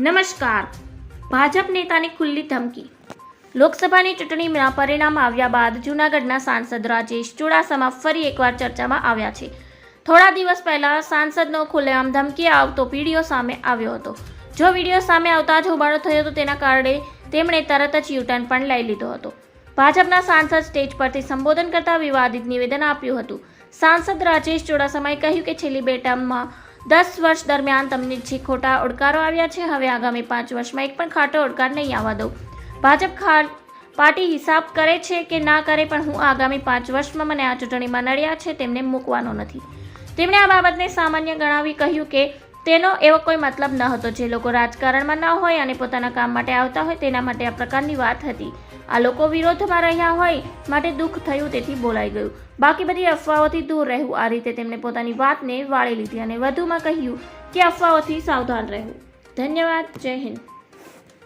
નમસ્કાર. ભાજપ નેતાની ખુલ્લી ધમકી. લોકસભાની ચૂંટણીના પરિણામ આવ્યા બાદ જૂનાગઢના સાંસદ રાજેશ ચુડાસમા ફરી એકવાર ચર્ચામાં આવ્યા છે. થોડા દિવસ પહેલા સાંસદનો ખુલ્લેઆમ ધમકી આવતો વિડીયો સામે આવ્યો હતો. જો વિડીયો સામે આવતા જ હોબાળો થયો તો તેના કારણે તેમણે તરત જ યુટર્ન પણ લઈ લીધો હતો. ભાજપના સાંસદ સ્ટેજ પરથી સંબોધન કરતા વિવાદિત નિવેદન આપ્યું હતું. સાંસદ રાજેશ ચુડાસમાએ કહ્યું કે છેલ્લી બે ટર્મમાં 10 વર્ષ દરમિયાન તમને જે ખોટા ઓડકારો આવ્યા છે, હવે આગામી 5 વર્ષમાં એક પણ ખાટો ઓડકાર નહીં આવવા દઉં. ભાજપ પાર્ટી હિસાબ કરે છે કે ના કરે, પણ હું આગામી 5 વર્ષમાં મને આ ચૂંટણીમાં નડ્યા છે તેમને મૂકવાનો નથી. તેમણે આ બાબતને સામાન્ય ગણાવી કહ્યું કે તેનો એવો કોઈ મતલબ ન હતો. જે લોકો રાજકારણમાં ન હોય અને પોતાના કામ માટે આવતા હોય તેના માટે આ પ્રકારની વાત હતી. આ લોકો વિરોધમાં રહ્યા હોય માટે દુઃખ થયું, તેથી બોલાઈ ગયું. બાકી બધી અફવાઓથી દૂર રહેવું. આ રીતે તેમણે પોતાની વાતને વાળી લીધી અને વધુમાં કહ્યું કે અફવાઓથી સાવધાન રહેવું. ધન્યવાદ. જય હિન્દ.